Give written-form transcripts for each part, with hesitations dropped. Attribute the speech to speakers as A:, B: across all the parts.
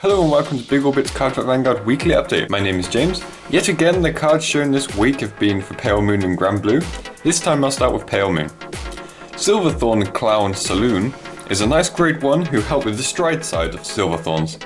A: Hello and welcome to Big Orbit's Cardfight Vanguard weekly update. My name is James. Yet again, the cards shown this week have been for Pale Moon and Grand Blue. This time I'll start with Pale Moon. Silverthorn Clown Saloon is a nice grade 1 who help with the stride side of Silverthorns.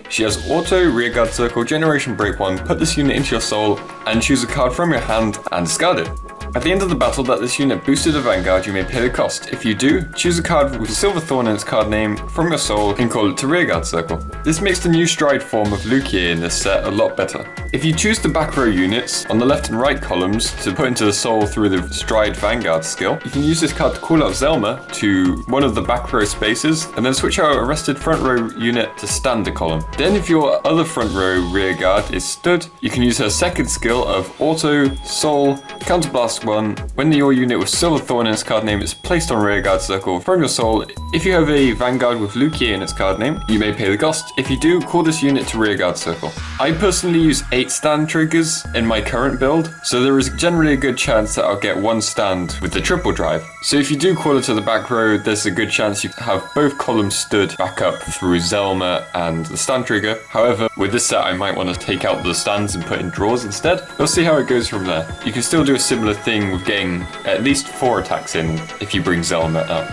A: She has auto, rearguard circle, generation break 1, put this unit into your soul, and choose a card from your hand and discard it. At the end of the battle that this unit boosted a Vanguard, you may pay the cost. If you do, choose a card with Silverthorn in its card name from your soul and call it to rearguard circle. This makes the new stride form of Lukier in this set a lot better. If you choose the back row units on the left and right columns to put into the soul through the stride Vanguard skill, you can use this card to call out Zelma to one of the back row spaces and then switch out a rested front row unit to stand the column. Then if your other front row rearguard is stood, you can use her second skill of auto, soul, counterblast 1. When your unit with Silverthorn in its card name is placed on rearguard circle from your soul, if you have a Vanguard with Lukier in its card name, you may pay the cost. If you do, call this unit to rearguard circle. I personally use 8 stand triggers in my current build, so there is generally a good chance that I'll get 1 stand with the triple drive. So if you do call it to the back row, there's a good chance you have both columns stood back up through Zelma and the stand trigger. However, with this set I might want to take out the stands and put in drawers instead. We'll see how it goes from there. You can still do a similar thing with getting at least 4 attacks in if you bring Zelma up.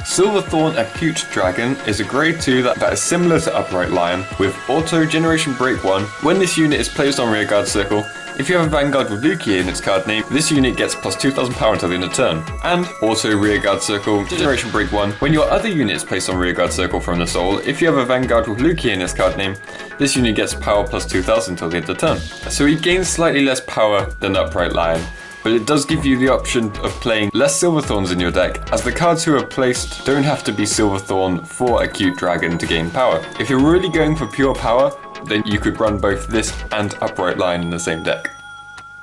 A: Silverthorn Acute Dragon is a grade 2 that is similar to Upright Lion with auto generation break 1. When this unit is placed on rearguard circle, if you have a Vanguard with Lukier in its card name, this unit gets plus 2000 power until the end of turn. And auto rearguard circle, generation break 1. When your other unit is placed on rearguard circle from the soul, if you have a Vanguard with Lukier in its card name, this unit gets power plus 2000 until the end of turn. So he gains slightly less power than Upright Lion, but it does give you the option of playing less Silverthorns in your deck, as the cards who are placed don't have to be Silverthorn for Acute Dragon to gain power. If you're really going for pure power, then you could run both this and Upright Lion in the same deck.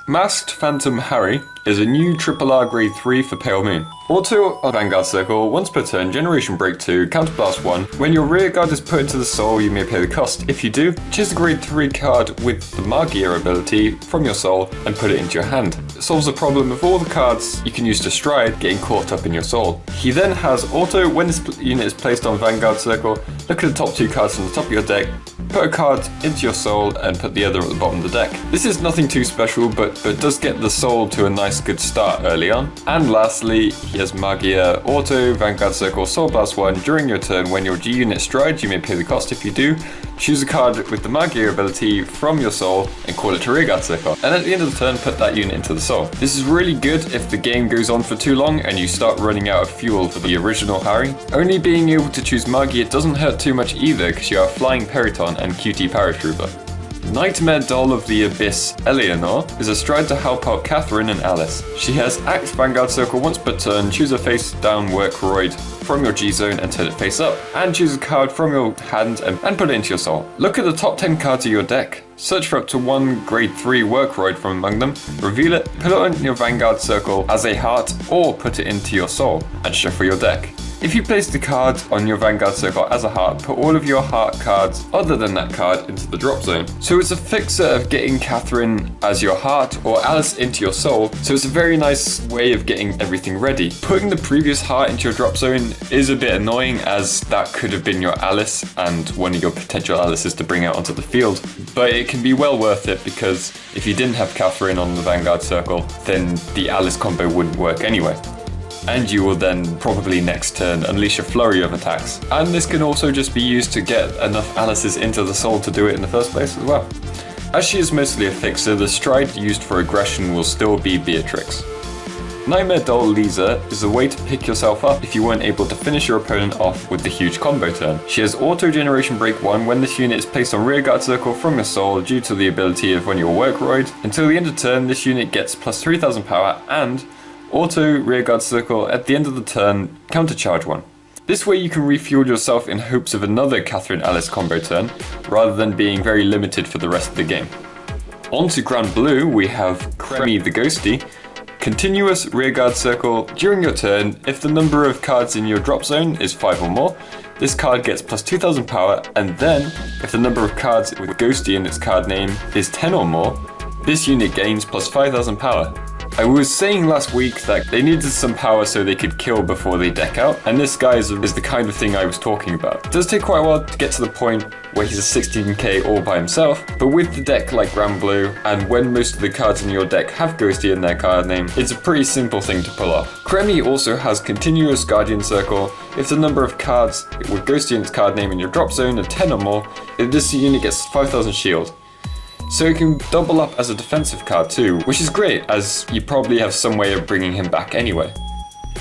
A: Masked Phantom Harry is a new RRR grade 3 for Pale Moon. Auto on Vanguard Circle, once per turn, Generation Break 2, Counterblast 1. When your rearguard is put into the soul, you may pay the cost. If you do, choose the grade 3 card with the Magia ability from your soul and put it into your hand. It solves the problem of all the cards you can use to stride getting caught up in your soul. He then has auto, when this unit is placed on Vanguard Circle, look at the top 2 cards from the top of your deck, put a card into your soul and put the other at the bottom of the deck. This is nothing too special, but does get the soul to a nice good start early on. And lastly, he has Magia, auto, Vanguard Circle, Soul Blast 1. During your turn, when your G unit strides, you may pay the cost. If you do, choose a card with the Magia ability from your soul and call it to rearguard circle. And at the end of the turn, put that unit into the soul. This is really good if the game goes on for too long and you start running out of fuel for the original Harry. Only being able to choose Magia doesn't hurt too much either, because you have Flying Periton and QT Paratrooper. Nightmare Doll of the Abyss Eleanor is a stride to help out Catherine and Alice. She has Act Vanguard Circle once per turn, choose a face down Workroid from your G zone and turn it face up, and choose a card from your hand and put it into your soul. Look at the top 10 cards of your deck. Search for up to 1 grade 3 Workroid from among them, reveal it, put it on your Vanguard Circle as a heart, or put it into your soul, and shuffle your deck. If you place the card on your Vanguard Circle as a heart, put all of your heart cards other than that card into the drop zone. So it's a fixer of getting Catherine as your heart or Alice into your soul, so it's a very nice way of getting everything ready. Putting the previous heart into your drop zone is a bit annoying, as that could have been your Alice and one of your potential Alices to bring out onto the field, but it can be well worth it, because if you didn't have Catherine on the Vanguard Circle, then the Alice combo wouldn't work anyway. And you will then probably next turn unleash a flurry of attacks. And this can also just be used to get enough Alices into the soul to do it in the first place as well. As she is mostly a fixer, the stride used for aggression will still be Beatrix. Nightmare Doll Lisa is a way to pick yourself up if you weren't able to finish your opponent off with the huge combo turn. She has auto generation break 1 when this unit is placed on rearguard circle from your soul due to the ability of when your Workroid. Until the end of turn, this unit gets plus 3000 power and auto rearguard circle at the end of the turn, countercharge 1. This way you can refuel yourself in hopes of another Catherine Alice combo turn, rather than being very limited for the rest of the game. On to Grand Blue, we have Cremy the Ghosty. Continuous rearguard circle during your turn. If the number of cards in your drop zone is 5 or more, this card gets plus 2000 power, and then if the number of cards with Ghosty in its card name is 10 or more, this unit gains plus 5000 power. I was saying last week that they needed some power so they could kill before they deck out, and this guy is the kind of thing I was talking about. It does take quite a while to get to the point where he's a 16k all by himself, but with the deck like Granblue, and when most of the cards in your deck have Ghosty in their card name, it's a pretty simple thing to pull off. Kremi also has continuous Guardian Circle. If the number of cards with Ghosty in its card name in your drop zone are 10 or more, this unit gets 5000 shield. So it can double up as a defensive card too, which is great as you probably have some way of bringing him back anyway.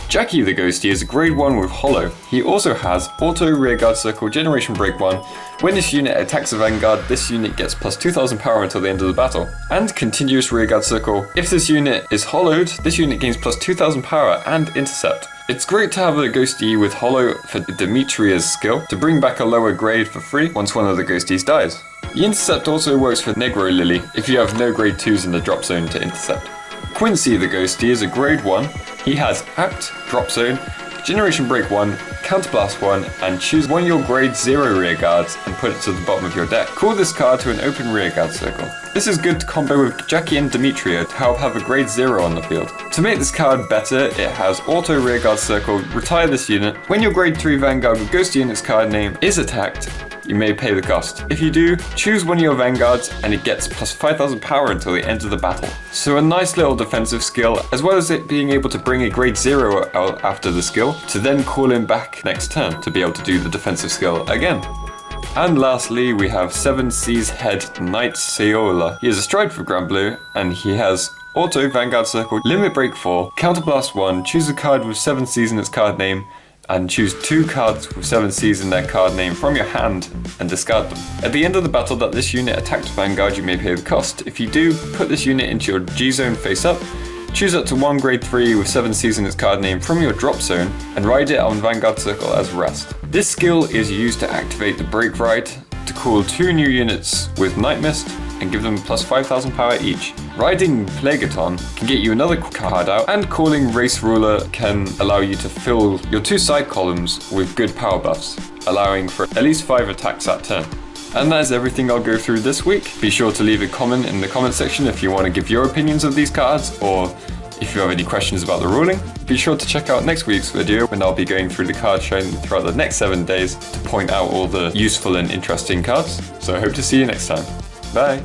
A: Jackie the Ghosty is a grade 1 with Hollow. He also has Auto Rearguard Circle Generation Break 1. When this unit attacks a Vanguard, this unit gets plus 2000 power until the end of the battle. And Continuous Rearguard Circle. If this unit is hollowed, this unit gains plus 2000 power and Intercept. It's great to have a Ghosty with Hollow for Demetria's skill to bring back a lower grade for free once one of the Ghosties dies. The Intercept also works for Negro Lily if you have no grade 2s in the drop zone to intercept. Quincy the Ghosty is a grade 1. He has Act, Drop Zone, Generation Break 1, Counterblast 1, and choose one of your grade 0 rear guards and put it to the bottom of your deck. Call this card to an open rear guard circle. This is good to combo with Jackie and Demetria to help have a grade 0 on the field. To make this card better, it has Auto Rear Guard Circle, retire this unit. When your grade 3 Vanguard with Ghosty in its card name is attacked, you may pay the cost. If you do, choose one of your Vanguards and it gets plus 5000 power until the end of the battle. So a nice little defensive skill, as well as it being able to bring a grade 0 out after the skill, to then call him back next turn to be able to do the defensive skill again. And lastly, we have 7 Seas Head Knight Seola. He is a stride for Granblue, and he has Auto Vanguard Circle, Limit Break 4, Counterblast 1, choose a card with 7 Seas in its card name, and choose 2 cards with 7 Cs in their card name from your hand and discard them. At the end of the battle that this unit attacked Vanguard, you may pay the cost. If you do, put this unit into your G zone face up, choose up to 1 grade 3 with 7 Cs in its card name from your drop zone, and ride it on Vanguard Circle as rest. This skill is used to activate the Break Ride, to cool 2 new units with Night Mist, and give them plus 5000 power each. Riding Plagueton can get you another card out, and calling Race Ruler can allow you to fill your 2 side columns with good power buffs, allowing for at least 5 attacks that turn. And that is everything I'll go through this week. Be sure to leave a comment in the comment section if you want to give your opinions of these cards, or if you have any questions about the ruling. Be sure to check out next week's video when I'll be going through the cards shown throughout the next 7 days to point out all the useful and interesting cards. So I hope to see you next time. Bye!